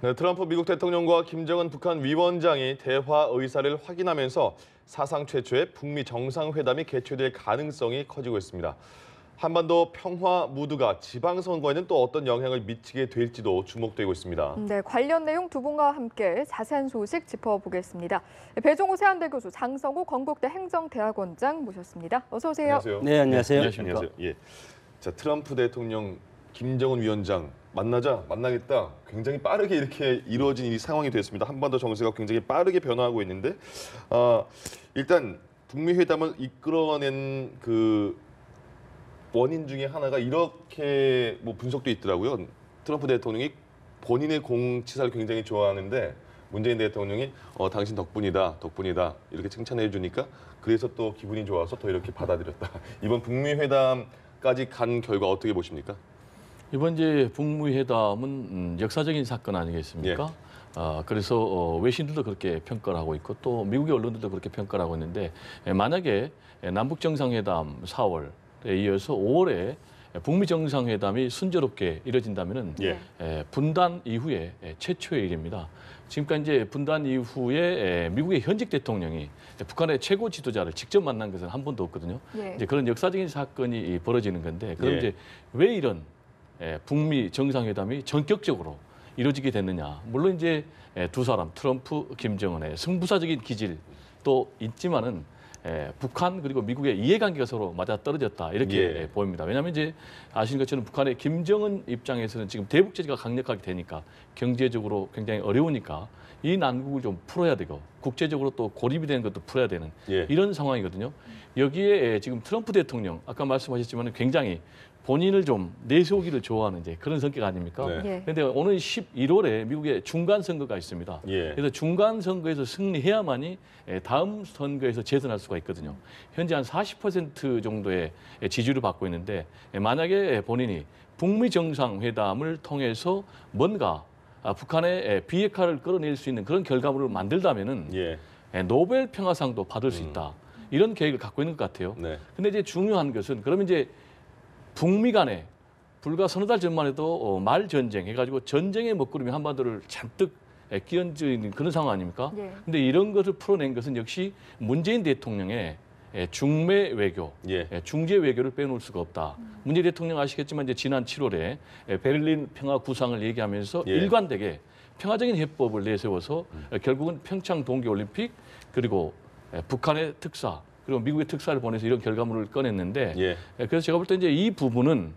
네, 트럼프 미국 대통령과 김정은 북한 위원장이 대화 의사를 확인하면서 사상 최초의 북미 정상회담이 개최될 가능성이 커지고 있습니다. 한반도 평화 무드가 지방선거에는 또 어떤 영향을 미치게 될지도 주목되고 있습니다. 네, 관련 내용 두 분과 함께 자세한 소식 짚어보겠습니다. 배종호 세한대 교수, 장성호 건국대 행정대학원장 모셨습니다. 어서 오세요. 안녕하세요. 네, 안녕하세요. 네, 안녕하세요. 예. 자, 트럼프 대통령, 김정은 위원장 만나겠다. 굉장히 빠르게 이렇게 이루어진 이 상황이 됐습니다. 한반도 정세가 굉장히 빠르게 변화하고 있는데 일단 북미 회담을 이끌어낸 그 원인 중에 하나가 이렇게 뭐 분석도 있더라고요. 트럼프 대통령이 본인의 공치사를 굉장히 좋아하는데 문재인 대통령이 당신 덕분이다 이렇게 칭찬해 주니까 그래서 또 기분이 좋아서 더 이렇게 받아들였다. 이번 북미 회담까지 간 결과 어떻게 보십니까? 이번 이제 북미 회담은 역사적인 사건 아니겠습니까? 그래서 외신들도 그렇게 평가를 하고 있고 또 미국의 언론들도 그렇게 평가를 하고 있는데 만약에 남북 정상회담 4월에 이어서 5월에 북미 정상회담이 순조롭게 이뤄진다면은 분단 이후에 최초의 일입니다. 지금까지 이제 분단 이후에 미국의 현직 대통령이 북한의 최고 지도자를 직접 만난 것은 한 번도 없거든요. 이제 그런 역사적인 사건이 벌어지는 건데 그럼 이제 왜 이런 북미 정상회담이 전격적으로 이루어지게 됐느냐. 물론 이제 두 사람 트럼프, 김정은의 승부사적인 기질도 있지만은 북한 그리고 미국의 이해관계가 서로 맞아떨어졌다 이렇게 보입니다. 왜냐하면 이제 아시는 것처럼 북한의 김정은 입장에서는 지금 대북 제재가 강력하게 되니까 경제적으로 굉장히 어려우니까 이 난국을 좀 풀어야 되고 국제적으로 또 고립이 되는 것도 풀어야 되는 이런 상황이거든요. 여기에 지금 트럼프 대통령 아까 말씀하셨지만 굉장히 본인을 좀 내세우기를 좋아하는 이제 그런 성격 아닙니까? 그런데 오늘 11월에 미국에 중간 선거가 있습니다. 그래서 중간 선거에서 승리해야만이 다음 선거에서 재선할 수가 있거든요. 현재 한 40% 정도의 지지를 받고 있는데 만약에 본인이 북미 정상회담을 통해서 뭔가 북한의 비핵화를 끌어낼 수 있는 그런 결과물을 만들다면은 노벨 평화상도 받을 수 있다. 이런 계획을 갖고 있는 것 같아요. 근데 이제 중요한 것은 그러면 이제 북미 간에 불과 서너 달 전만 해도 말 전쟁 해가지고 전쟁의 먹구름이 한반도를 잔뜩 끼얹는 그런 상황 아닙니까? 근데 이런 것을 풀어낸 것은 역시 문재인 대통령의 중매 외교, 중재 외교를 빼놓을 수가 없다. 문재인 대통령 아시겠지만 이제 지난 7월에 베를린 평화 구상을 얘기하면서 일관되게 평화적인 해법을 내세워서 결국은 평창 동계올림픽 그리고 북한의 특사 그리고 미국의 특사를 보내서 이런 결과물을 꺼냈는데 그래서 제가 볼 때 이제 이 부분은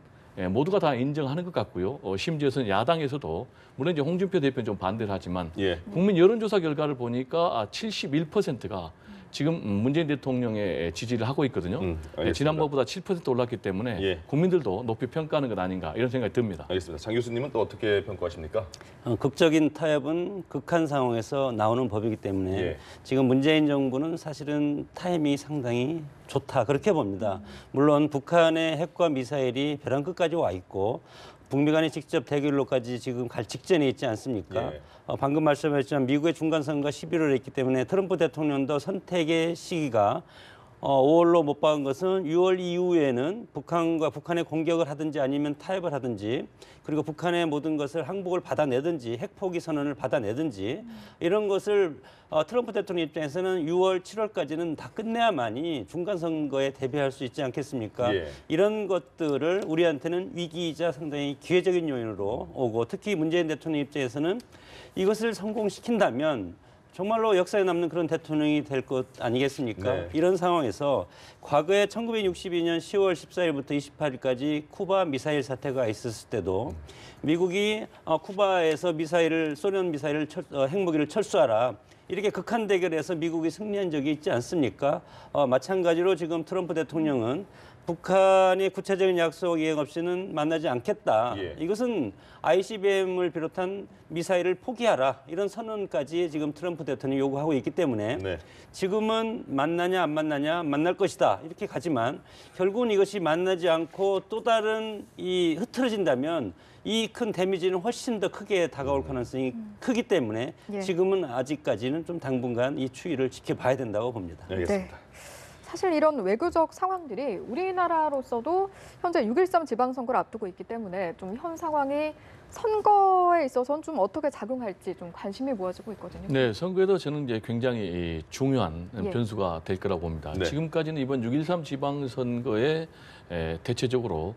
모두가 다 인정하는 것 같고요. 심지어는 야당에서도 물론 이제 홍준표 대표는 좀 반대를 하지만 국민 여론조사 결과를 보니까 71%가 지금 문재인 대통령의 지지를 하고 있거든요. 지난번보다 7% 올랐기 때문에 국민들도 높이 평가하는 것 아닌가 이런 생각이 듭니다. 알겠습니다. 장 교수님은 또 어떻게 평가하십니까? 극적인 타협은 극한 상황에서 나오는 법이기 때문에 지금 문재인 정부는 사실은 타임이 상당히 좋다 그렇게 봅니다. 물론 북한의 핵과 미사일이 벼랑 끝까지 와 있고 북미 간의 직접 대결로까지 지금 갈 직전에 있지 않습니까? 방금 말씀하셨지만 미국의 중간선거가 11월에 있기 때문에 트럼프 대통령도 선택의 시기가 5월로 못 박은 것은 6월 이후에는 북한의 공격을 하든지 아니면 타협을 하든지 그리고 북한의 모든 것을 항복을 받아내든지 핵포기 선언을 받아내든지 이런 것을 트럼프 대통령 입장에서는 6월, 7월까지는 다 끝내야만이 중간선거에 대비할 수 있지 않겠습니까? 이런 것들을 우리한테는 위기이자 상당히 기회적인 요인으로 오고 특히 문재인 대통령 입장에서는 이것을 성공시킨다면 정말로 역사에 남는 그런 대통령이 될 것 아니겠습니까? 이런 상황에서 과거에 1962년 10월 14일부터 28일까지 쿠바 미사일 사태가 있었을 때도 미국이 쿠바에서 소련 미사일을 핵무기를 철수하라. 이렇게 극한 대결에서 미국이 승리한 적이 있지 않습니까? 마찬가지로 지금 트럼프 대통령은 북한의 구체적인 약속 이행 없이는 만나지 않겠다. 이것은 ICBM을 비롯한 미사일을 포기하라. 이런 선언까지 지금 트럼프 대통령이 요구하고 있기 때문에 지금은 만나냐 안 만나냐 만날 것이다. 이렇게 가지만 결국은 이것이 만나지 않고 또 다른 흐트러진다면 이 큰 데미지는 훨씬 더 크게 다가올 가능성이 크기 때문에 지금은 아직까지는 좀 당분간 이 추이를 지켜봐야 된다고 봅니다. 알겠습니다. 사실 이런 외교적 상황들이 우리나라로서도 현재 6.13 지방선거를 앞두고 있기 때문에 좀 현 상황이 선거에 있어서는 좀 어떻게 작용할지 좀 관심이 모아지고 있거든요. 네, 선거에도 저는 이제 굉장히 중요한 예. 변수가 될 거라고 봅니다. 네. 지금까지는 이번 6.13 지방선거에 대체적으로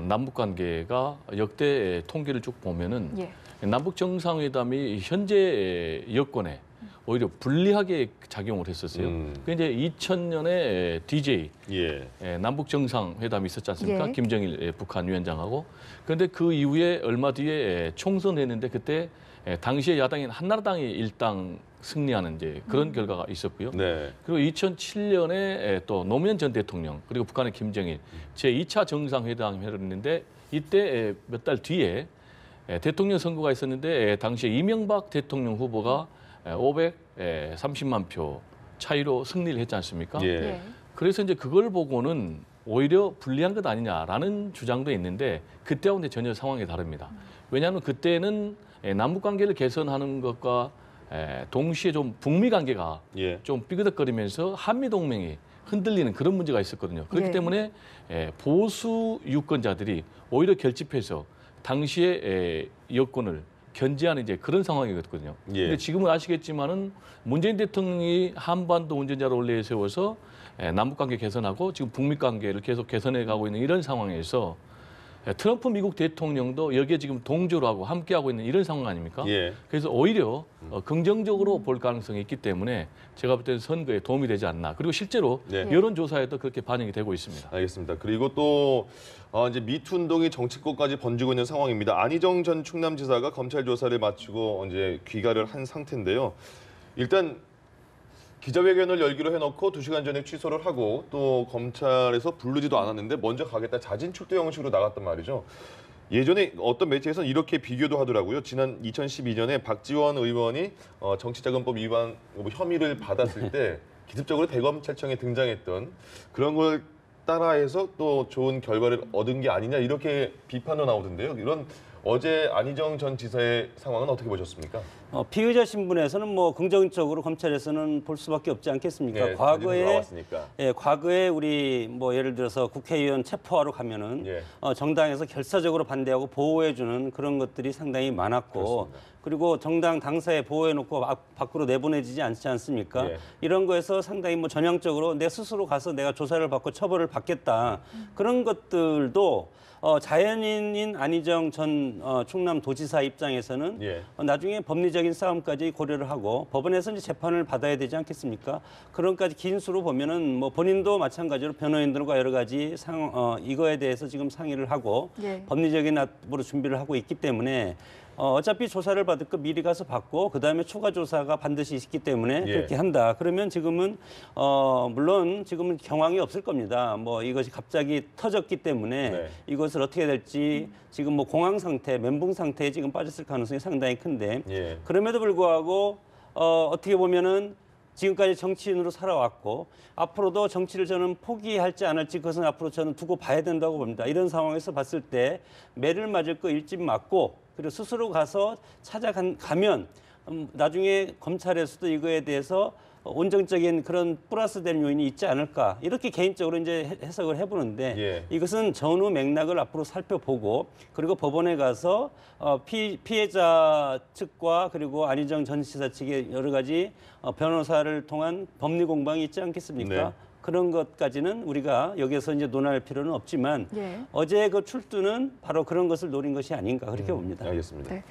남북 관계가 역대 통계를 쭉 보면은 예. 남북 정상회담이 현재 여권에 오히려 불리하게 작용을 했었어요. 그 이제 2000년에 DJ 예. 남북 정상회담이 있었지 않습니까? 예. 김정일 북한 위원장하고. 그런데 그 이후에 얼마 뒤에 총선했는데 그때 당시에 야당인 한나라당이 일당 승리하는 이제 그런 결과가 있었고요. 네. 그리고 2007년에 또 노무현 전 대통령 그리고 북한의 김정일 제2차 정상회담이 했는데 이때 몇 달 뒤에 대통령 선거가 있었는데 당시에 이명박 대통령 후보가 530만 표 차이로 승리를 했지 않습니까? 예. 예. 그래서 이제 그걸 보고는 오히려 불리한 것 아니냐라는 주장도 있는데 그때하고 이제 전혀 상황이 다릅니다. 왜냐하면 그때는 남북 관계를 개선하는 것과 동시에 좀 북미 관계가 예. 좀 삐그덕거리면서 한미 동맹이 흔들리는 그런 문제가 있었거든요. 그렇기 예. 때문에 보수 유권자들이 오히려 결집해서 당시에 여권을 견제하는 이제 그런 상황이거든요. 예. 근데 지금은 아시겠지만은 문재인 대통령이 한반도 운전자를 원래 세워서 남북 관계 개선하고 지금 북미 관계를 계속 개선해 가고 있는 이런 상황에서 트럼프 미국 대통령도 여기에 지금 동조를 하고 함께하고 있는 이런 상황 아닙니까? 예. 그래서 오히려 긍정적으로 볼 가능성이 있기 때문에 제가 볼 때는 선거에 도움이 되지 않나. 그리고 실제로 네. 여론조사에도 그렇게 반영이 되고 있습니다. 알겠습니다. 그리고 또 이제 미투 운동이 정치권까지 번지고 있는 상황입니다. 안희정 전 충남지사가 검찰 조사를 마치고 이제 귀가를 한 상태인데요. 일단 기자회견을 열기로 해놓고 2시간 전에 취소를 하고 또 검찰에서 부르지도 않았는데 먼저 가겠다 자진 출두 형식으로 나갔단 말이죠. 예전에 어떤 매체에서는 이렇게 비교도 하더라고요. 지난 2012년에 박지원 의원이 정치자금법 위반 혐의를 받았을 때 기습적으로 대검찰청에 등장했던 그런 걸 따라해서 또 좋은 결과를 얻은 게 아니냐 이렇게 비판도 나오던데요. 이런 어제 안희정 전 지사의 상황은 어떻게 보셨습니까? 피의자 신분에서는 뭐 긍정적으로 검찰에서는 볼 수밖에 없지 않겠습니까? 네, 과거에 나왔으니까. 과거에 우리 뭐 예를 들어서 국회의원 체포하러 가면은 예. 정당에서 결사적으로 반대하고 보호해주는 그런 것들이 상당히 많았고 그렇습니다. 그리고 정당 당사에 보호해놓고 밖으로 내보내지지 않지 않습니까? 예. 이런 거에서 상당히 뭐 전향적으로 내 스스로 가서 내가 조사를 받고 처벌을 받겠다 그런 것들도 자연인인 안희정 전 충남도지사 입장에서는 예. 나중에 법리적인 싸움까지 고려를 하고 법원에서 이제 재판을 받아야 되지 않겠습니까? 그런까지 긴 수로 보면은 뭐 본인도 마찬가지로 변호인들과 여러 가지 이거에 대해서 지금 상의를 하고 예. 법리적인 앞으로 준비를 하고 있기 때문에 어차피 조사를 받을 거 미리 가서 받고 그다음에 추가 조사가 반드시 있기 때문에 예. 그렇게 한다. 그러면 지금은 물론 지금은 경황이 없을 겁니다. 뭐 이것이 갑자기 터졌기 때문에 네. 이것을 어떻게 될지 지금 뭐 공황 상태, 멘붕 상태에 지금 빠졌을 가능성이 상당히 큰데 예. 그럼에도 불구하고 어떻게 보면은 지금까지 정치인으로 살아왔고 앞으로도 정치를 저는 포기할지 안 할지 그것은 앞으로 저는 두고 봐야 된다고 봅니다. 이런 상황에서 봤을 때 매를 맞을 거 일찍 맞고 그리고 스스로 가서 찾아가면 나중에 검찰에서도 이거에 대해서 온정적인 그런 플러스된 요인이 있지 않을까 이렇게 개인적으로 이제 해석을 해보는데 예. 이것은 전후 맥락을 앞으로 살펴보고 그리고 법원에 가서 피해자 측과 그리고 안희정 전 지사 측의 여러 가지 변호사를 통한 법리 공방이 있지 않겠습니까? 네. 그런 것까지는 우리가 여기서 이제 논할 필요는 없지만 예. 어제 그 출두는 바로 그런 것을 노린 것이 아닌가 그렇게 봅니다. 알겠습니다. 네.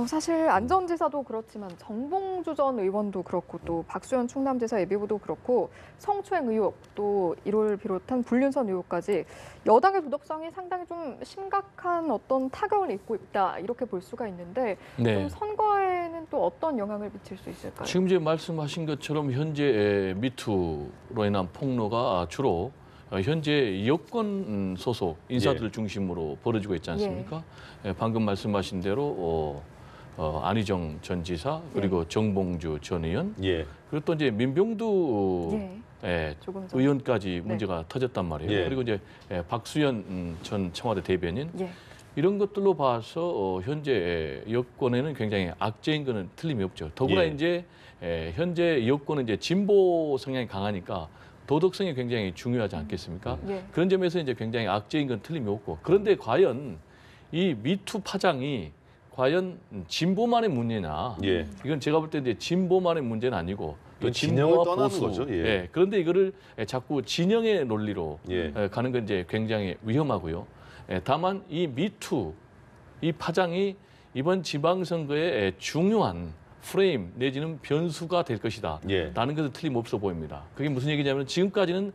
사실 안 전 지사도 그렇지만 정봉주 전 의원도 그렇고 또 박수현 충남지사 예비후보도 그렇고 성추행 의혹 또 1월 비롯한 불륜선 의혹까지 여당의 도덕성이 상당히 좀 심각한 어떤 타격을 입고 있다 이렇게 볼 수가 있는데 네. 좀 선거에는 또 어떤 영향을 미칠 수 있을까요? 지금 이제 말씀하신 것처럼 현재 미투로 인한 폭로가 주로 현재 여권 소속 인사들을 중심으로 벌어지고 있지 않습니까? 방금 말씀하신 대로 안희정 전 지사 그리고 정봉주 전 의원 예. 그리고 또 이제 민병두 조금 전. 의원까지 문제가 터졌단 말이에요. 예. 그리고 이제 박수현 전 청와대 대변인 예. 이런 것들로 봐서 현재 여권에는 굉장히 악재인 것은 틀림이 없죠. 더구나 예. 이제 현재 여권은 이제 진보 성향이 강하니까 도덕성이 굉장히 중요하지 않겠습니까? 예. 그런 점에서 이제 굉장히 악재인 건 틀림이 없고 그런데 과연 이 미투 파장이 과연 진보만의 문제냐? 예. 이건 제가 볼 때 이제 진보만의 문제는 아니고 또 이건 진영을 진보와 떠나는 보수. 거죠. 예. 예. 그런데 이거를 자꾸 진영의 논리로 예. 가는 건 이제 굉장히 위험하고요. 다만 이 미투 이 파장이 이번 지방선거의 중요한 프레임 내지는 변수가 될 것이다. 예. 라는 것은 틀림없어 보입니다. 그게 무슨 얘기냐면 지금까지는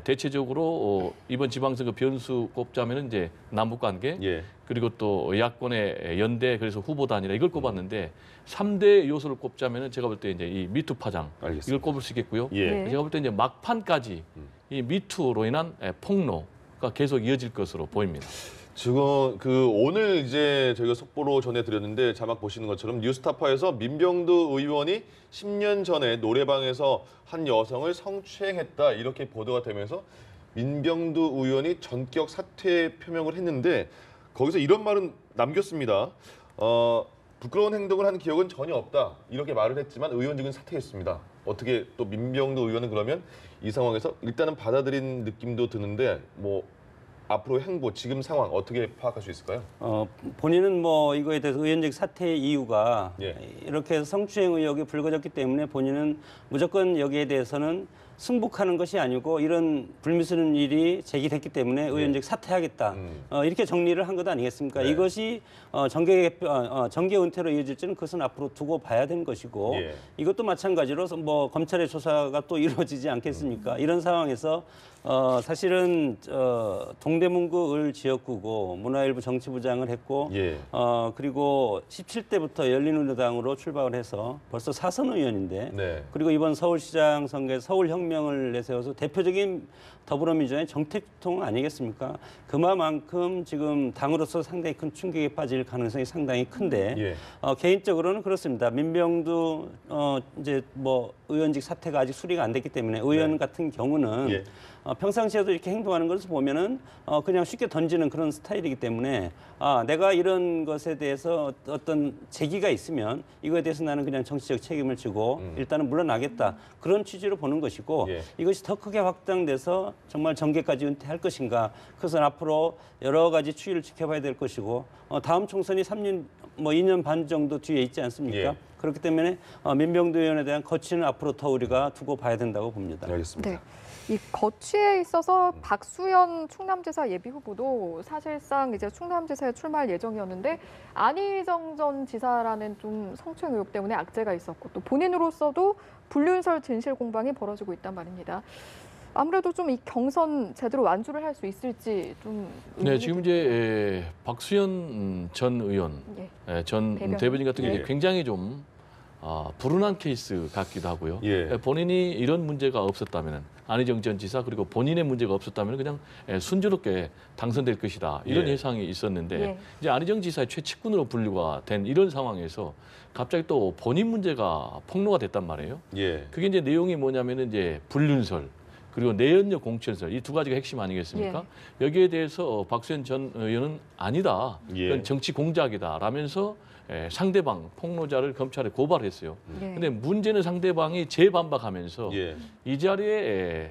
대체적으로 이번 지방선거 변수 꼽자면 이제 남북관계 예. 그리고 또 야권의 연대 그래서 후보 단일화 이걸 꼽았는데 3대 요소를 꼽자면 제가 볼 때 이제 이 미투 파장 알겠습니다. 이걸 꼽을 수 있겠고요. 예. 제가 볼 때 이제 막판까지 이 미투로 인한 폭로가 계속 이어질 것으로 보입니다. 지금 그 오늘 이제 저희가 속보로 전해드렸는데 자막 보시는 것처럼 뉴스타파에서 민병두 의원이 10년 전에 노래방에서 한 여성을 성추행했다 이렇게 보도가 되면서 민병두 의원이 전격 사퇴 표명을 했는데 거기서 이런 말은 남겼습니다. 부끄러운 행동을 한 기억은 전혀 없다 이렇게 말을 했지만 의원직은 사퇴했습니다. 어떻게 또 민병두 의원은 그러면 이 상황에서 일단은 받아들인 느낌도 드는데 뭐 앞으로 행보, 지금 상황 어떻게 파악할 수 있을까요? 본인은 뭐 이거에 대해서 의원직 사퇴 이유가 예. 이렇게 성추행 의혹이 불거졌기 때문에 본인은 무조건 여기에 대해서는 승복하는 것이 아니고 이런 불미스러운 일이 제기됐기 때문에 의원직 사퇴하겠다. 이렇게 정리를 한 것 아니겠습니까? 네. 이것이 정계 은퇴로 이어질지는 그것은 앞으로 두고 봐야 되는 것이고 예. 이것도 마찬가지로 뭐 검찰의 조사가 또 이루어지지 않겠습니까? 이런 상황에서 사실은 동대문구 을 지역구고 문화일보 정치부장을 했고 예. 그리고 17대부터 열린우리당으로 출발을 해서 벌써 4선 의원인데 네. 그리고 이번 서울시장 선거에 서울혁명을 내세워서 대표적인 더불어민주당의 정책통 아니겠습니까? 그만큼 지금 당으로서 상당히 큰 충격에 빠질 가능성이 상당히 큰데 예. 개인적으로는 그렇습니다. 민병두 이제 뭐 의원직 사퇴가 아직 수리가 안 됐기 때문에 의원 네. 같은 경우는 예. 평상시에도 이렇게 행동하는 것을 보면은 그냥 쉽게 던지는 그런 스타일이기 때문에 내가 이런 것에 대해서 어떤 제기가 있으면 이거에 대해서 나는 그냥 정치적 책임을 지고 일단은 물러나겠다 그런 취지로 보는 것이고 예. 이것이 더 크게 확장돼서 정말 정계까지 은퇴할 것인가 그것은 앞으로 여러 가지 추이를 지켜봐야 될 것이고 다음 총선이 2년 반 정도 뒤에 있지 않습니까? 예. 그렇기 때문에 민병두 의원에 대한 거취는 앞으로 더 우리가 두고 봐야 된다고 봅니다. 알겠습니다. 네. 이 거취에 있어서 박수현 충남지사 예비후보도 사실상 이제 충남지사에 출마할 예정이었는데 안희정 전 지사라는 좀 성추행 의혹 때문에 악재가 있었고 또 본인으로서도 불륜설 진실 공방이 벌어지고 있단 말입니다. 아무래도 좀 이 경선 제대로 완주를 할 수 있을지 좀 네, 지금 이제 박수현 전 의원, 전 대변인 같은 경우에 예. 굉장히 좀 불운한 케이스 같기도 하고요. 예. 본인이 이런 문제가 없었다면 안희정 전 지사 그리고 본인의 문제가 없었다면 그냥 순조롭게 당선될 것이다 이런 예. 예상이 있었는데 예. 이제 안희정 지사의 최측근으로 분류가 된 이런 상황에서 갑자기 또 본인 문제가 폭로가 됐단 말이에요. 예. 그게 이제 내용이 뭐냐면은 이제 불륜설 그리고 내연녀 공천설 이 두 가지가 핵심 아니겠습니까? 여기에 대해서 박수현 전 의원은 아니다. 예. 그건 정치 공작이다. 라면서 상대방 폭로자를 검찰에 고발했어요. 근데 문제는 상대방이 재반박하면서 예. 이 자리에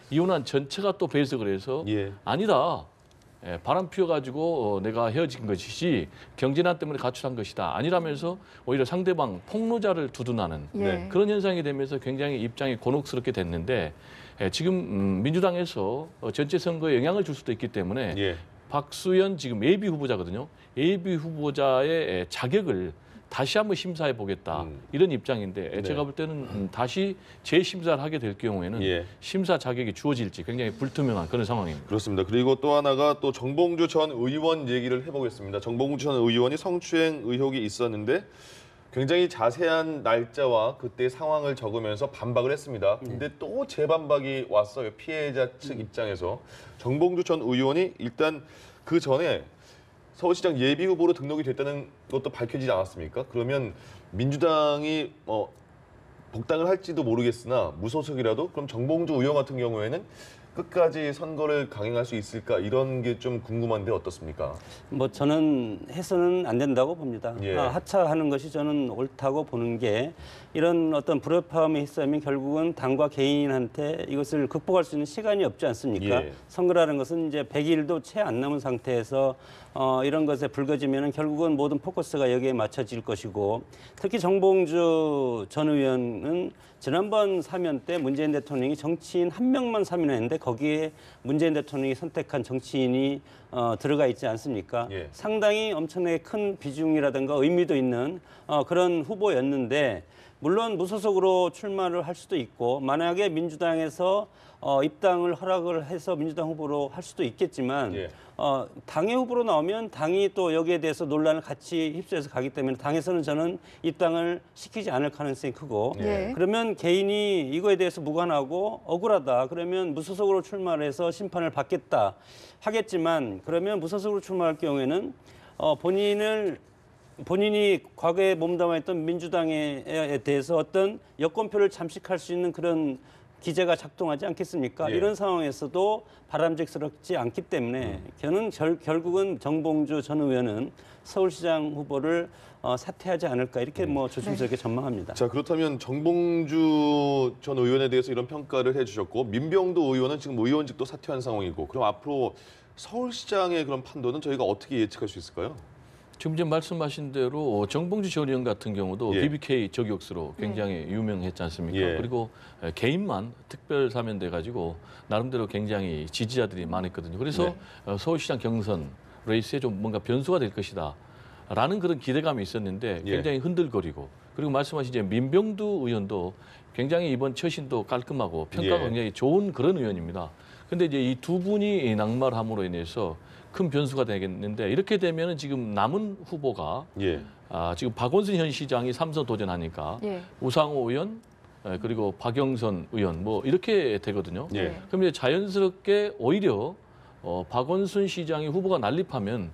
이혼한 전처가 또 배석을 해서 예. 아니다. 바람 피워가지고 내가 헤어진 것이지 경제난 때문에 가출한 것이다. 아니라면서 오히려 상대방 폭로자를 두둔하는 네. 그런 현상이 되면서 굉장히 입장이 곤혹스럽게 됐는데 지금 민주당에서 전체 선거에 영향을 줄 수도 있기 때문에 예. 박수현 지금 예비 후보자거든요. 예비 후보자의 자격을 다시 한번 심사해 보겠다 이런 입장인데 네. 제가 볼 때는 다시 재심사를 하게 될 경우에는 예. 심사 자격이 주어질지 굉장히 불투명한 그런 상황입니다. 그렇습니다. 그리고 또 하나가 또 정봉주 전 의원 얘기를 해보겠습니다. 정봉주 전 의원이 성추행 의혹이 있었는데 굉장히 자세한 날짜와 그때 상황을 적으면서 반박을 했습니다. 근데 또 재반박이 왔어요. 피해자 측 입장에서. 정봉주 전 의원이 일단 그 전에 서울시장 예비 후보로 등록이 됐다는 것도 밝혀지지 않았습니까? 그러면 민주당이 복당을 할지도 모르겠으나 무소속이라도 그럼 정봉주 의원 같은 경우에는 끝까지 선거를 강행할 수 있을까 이런 게 좀 궁금한데 어떻습니까? 뭐 저는 해서는 안 된다고 봅니다. 예. 하차하는 것이 저는 옳다고 보는 게 이런 어떤 불협화음이 있으면 결국은 당과 개인한테 이것을 극복할 수 있는 시간이 없지 않습니까? 예. 선거라는 것은 이제 100일도 채 안 남은 상태에서 이런 것에 불거지면 결국은 모든 포커스가 여기에 맞춰질 것이고 특히 정봉주 전 의원은 지난번 사면 때 문재인 대통령이 정치인 한 명만 사면했는데 거기에 문재인 대통령이 선택한 정치인이 들어가 있지 않습니까? 예. 상당히 엄청나게 큰 비중이라든가 의미도 있는 그런 후보였는데 물론 무소속으로 출마를 할 수도 있고 만약에 민주당에서 입당을 허락을 해서 민주당 후보로 할 수도 있겠지만 예. 당의 후보로 나오면 당이 또 여기에 대해서 논란을 같이 휩쓸어서 가기 때문에 당에서는 저는 입당을 시키지 않을 가능성이 크고 예. 그러면 개인이 이거에 대해서 무관하고 억울하다 그러면 무소속으로 출마를 해서 심판을 받겠다 하겠지만 그러면 무소속으로 출마할 경우에는 본인이 과거에 몸담아있던 민주당에 대해서 어떤 여권표를 잠식할 수 있는 그런 기제가 작동하지 않겠습니까? 예. 이런 상황에서도 바람직스럽지 않기 때문에 저는 결국은 정봉주 전 의원은 서울시장 후보를 사퇴하지 않을까 이렇게 뭐 조심스럽게 전망합니다. 자, 그렇다면 정봉주 전 의원에 대해서 이런 평가를 해주셨고 민병도 의원은 지금 의원직도 사퇴한 상황이고 그럼 앞으로 서울시장의 그런 판도는 저희가 어떻게 예측할 수 있을까요? 지금 이제 말씀하신 대로 정봉주 전 의원 같은 경우도 예. BBK 저격수로 굉장히 유명했지 않습니까? 예. 그리고 개인만 특별 사면돼 가지고 나름대로 굉장히 지지자들이 많았거든요. 그래서 서울시장 경선 레이스에 좀 뭔가 변수가 될 것이다. 라는 그런 기대감이 있었는데 굉장히 흔들거리고 그리고 말씀하신 이제 민병두 의원도 굉장히 이번 처신도 깔끔하고 평가가 예. 굉장히 좋은 그런 의원입니다. 근데 이제 이 두 분이 낙마함으로 인해서 큰 변수가 되겠는데 이렇게 되면은 지금 남은 후보가 예. 지금 박원순 현 시장이 3선 도전하니까 예. 우상호 의원 그리고 박영선 의원 뭐 이렇게 되거든요. 예. 그럼 이제 자연스럽게 오히려 박원순 시장이 후보가 난립하면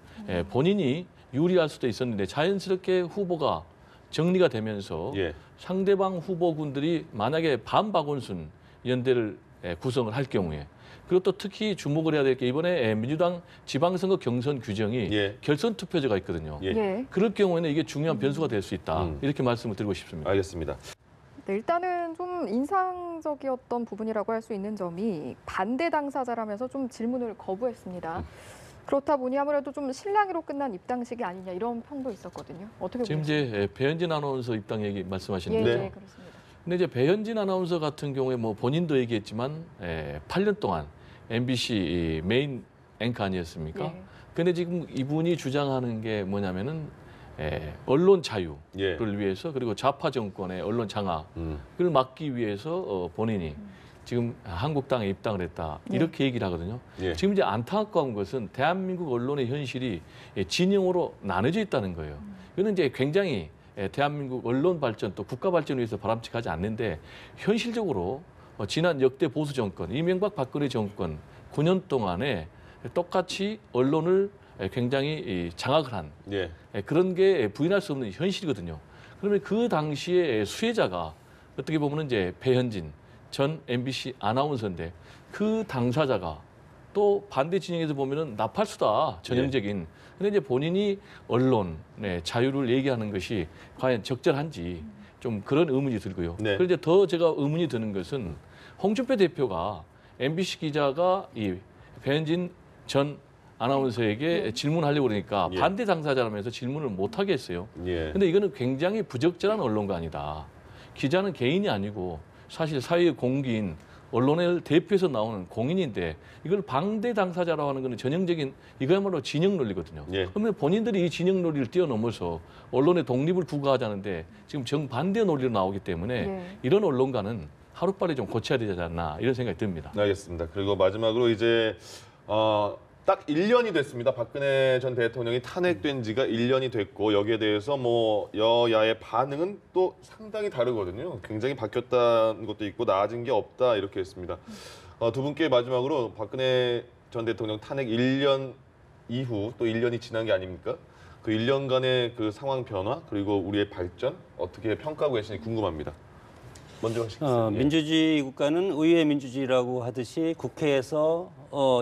본인이 유리할 수도 있었는데 자연스럽게 후보가 정리가 되면서 예. 상대방 후보군들이 만약에 반박원순 연대를 구성을 할 경우에 그리고 또 특히 주목을 해야 될 게 이번에 민주당 지방선거 경선 규정이 예. 결선 투표제가 있거든요. 예. 예. 그럴 경우에는 이게 중요한 변수가 될 수 있다. 이렇게 말씀을 드리고 싶습니다. 알겠습니다. 네, 일단은 좀 인상적이었던 부분이라고 할 수 있는 점이 반대 당사자라면서 좀 질문을 거부했습니다. 그렇다 보니 아무래도 좀 실랑이로 끝난 입당식이 아니냐 이런 평도 있었거든요. 어떻게 지금 보세요? 이제 배현진 아나운서 입당 얘기 예, 말씀하시는데 예, 그렇습니다. 근데 이제 배현진 아나운서 같은 경우에 뭐 본인도 얘기했지만 8년 동안 MBC 메인 앵커 아니었습니까? 예. 근데 지금 이분이 주장하는 게 뭐냐면은 언론 자유를 예. 위해서 그리고 좌파 정권의 언론 장악을 막기 위해서 본인이 지금 한국당에 입당을 했다 이렇게 얘기를 하거든요. 예. 지금 이제 안타까운 것은 대한민국 언론의 현실이 진영으로 나눠져 있다는 거예요. 이거는 이제 굉장히 대한민국 언론 발전 또 국가 발전을 위해서 바람직하지 않는데 현실적으로 지난 역대 보수 정권, 이명박 박근혜 정권 9년 동안에 똑같이 언론을 굉장히 장악을 한 예. 그런 게 부인할 수 없는 현실이거든요. 그러면 그 당시에 수혜자가 어떻게 보면 이제 배현진 전 MBC 아나운서인데 그 당사자가 또 반대 진영에서 보면은 나팔수다 전형적인. 근데 이제 본인이 언론의 자유를 얘기하는 것이 과연 적절한지 좀 그런 의문이 들고요. 네. 그런데 더 제가 의문이 드는 것은 홍준표 대표가 MBC 기자가 이 배현진 전 아나운서에게 질문하려고 그러니까 예. 반대 당사자라면서 질문을 못 하게 했어요. 예. 근데 이거는 굉장히 부적절한 언론관이다. 기자는 개인이 아니고 사실 사회의 공기인 언론을 대표해서 나오는 공인인데 이걸 반대 당사자라고 하는 것은 전형적인 이거야말로 진영 논리거든요. 예. 그러면 본인들이 이 진영 논리를 뛰어넘어서 언론의 독립을 부과하자는데 지금 정반대 논리로 나오기 때문에 예. 이런 언론관은 하루빨리 좀 고쳐야 되지 않나 이런 생각이 듭니다. 알겠습니다. 그리고 마지막으로 이제 딱 1년이 됐습니다. 박근혜 전 대통령이 탄핵된 지가 1년이 됐고 여기에 대해서 뭐 여야의 반응은 또 상당히 다르거든요. 굉장히 바뀌었다는 것도 있고 나아진 게 없다 이렇게 했습니다. 두 분께 마지막으로 박근혜 전 대통령 탄핵 1년 이후 또 1년이 지난 게 아닙니까? 그 1년간의 그 상황 변화 그리고 우리의 발전 어떻게 평가하고 계시는지 궁금합니다. 먼저 하시겠어요? 예. 민주주의 국가는 의회 민주주의라고 하듯이 국회에서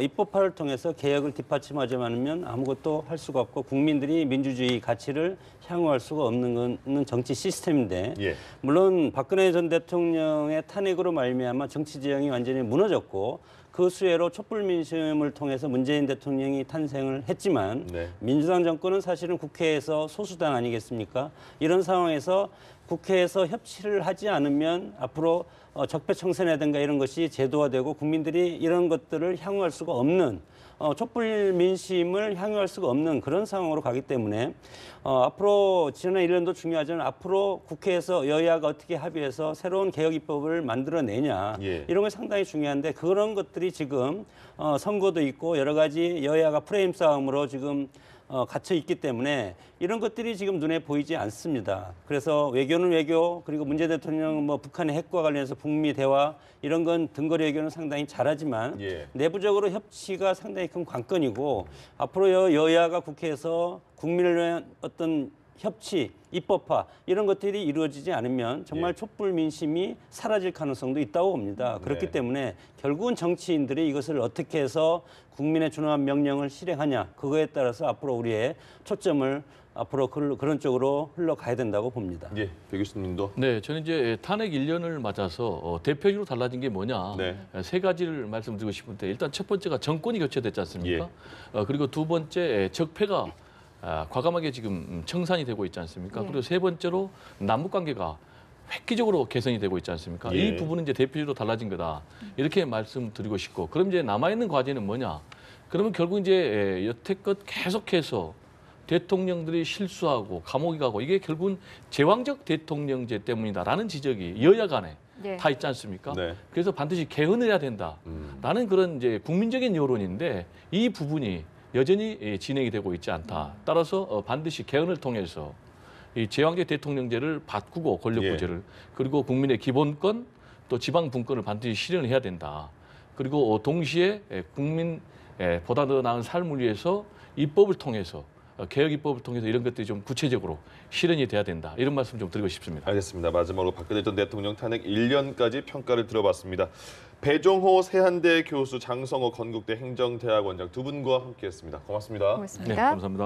입법화를 통해서 개혁을 뒷받침하지 않으면 아무것도 할 수가 없고 국민들이 민주주의 가치를 향유할 수가 없는 건 정치 시스템인데 예. 물론 박근혜 전 대통령의 탄핵으로 말미암아 정치 지형이 완전히 무너졌고 그 수혜로 촛불 민심을 통해서 문재인 대통령이 탄생을 했지만 네. 민주당 정권은 사실은 국회에서 소수당 아니겠습니까? 이런 상황에서 국회에서 협치를 하지 않으면 앞으로 적폐청산이라든가 이런 것이 제도화되고 국민들이 이런 것들을 향유할 수가 없는 촛불 민심을 향유할 수가 없는 그런 상황으로 가기 때문에 앞으로 지난 1년도 중요하지만 앞으로 국회에서 여야가 어떻게 합의해서 새로운 개혁 입법을 만들어내냐 예. 이런 게 상당히 중요한데 그런 것들이 지금 선거도 있고 여러 가지 여야가 프레임 싸움으로 지금 갇혀 있기 때문에 이런 것들이 지금 눈에 보이지 않습니다. 그래서 외교는 외교 그리고 문재인 대통령 뭐 북한의 핵과 관련해서 북미 대화 이런 건 등거리 외교는 상당히 잘하지만 예. 내부적으로 협치가 상당히 큰 관건이고 앞으로 여야가 국회에서 국민을 위한 어떤 협치, 입법화 이런 것들이 이루어지지 않으면 정말 예. 촛불 민심이 사라질 가능성도 있다고 봅니다. 그렇기 네. 때문에 결국은 정치인들이 이것을 어떻게 해서 국민의 준엄한 명령을 실행하냐 그거에 따라서 앞으로 우리의 초점을 앞으로 그런 쪽으로 흘러가야 된다고 봅니다. 예, 배 교수님도. 네, 저는 이제 탄핵 1년을 맞아서 대표적으로 달라진 게 뭐냐 네. 세 가지를 말씀드리고 싶은데 일단 첫 번째가 정권이 교체됐지 않습니까? 그리고 두 번째 적폐가 과감하게 지금 청산이 되고 있지 않습니까? 그리고 세 번째로 남북 관계가 획기적으로 개선이 되고 있지 않습니까? 예. 이 부분은 이제 대표적으로 달라진 거다. 이렇게 말씀드리고 싶고, 그럼 이제 남아 있는 과제는 뭐냐? 그러면 결국 이제 여태껏 계속해서 대통령들이 실수하고 감옥에 가고 이게 결국은 제왕적 대통령제 때문이다라는 지적이 여야 간에 예. 다 있지 않습니까? 네. 그래서 반드시 개헌을 해야 된다라는 그런 이제 국민적인 여론인데 이 부분이 여전히 진행이 되고 있지 않다. 따라서 반드시 개헌을 통해서 이 제왕적 대통령제를 바꾸고 권력구제를 그리고 국민의 기본권 또 지방 분권을 반드시 실현을 해야 된다. 그리고 동시에 국민 보다 더 나은 삶을 위해서 입법을 통해서 개혁 입법을 통해서 이런 것들이 좀 구체적으로 실현이 돼야 된다. 이런 말씀 좀 드리고 싶습니다. 알겠습니다. 마지막으로 박근혜 전 대통령 탄핵 1년까지 평가를 들어봤습니다. 배종호 세한대 교수, 장성호 건국대 행정대학원장 두 분과 함께했습니다. 고맙습니다. 고맙습니다. 네, 감사합니다.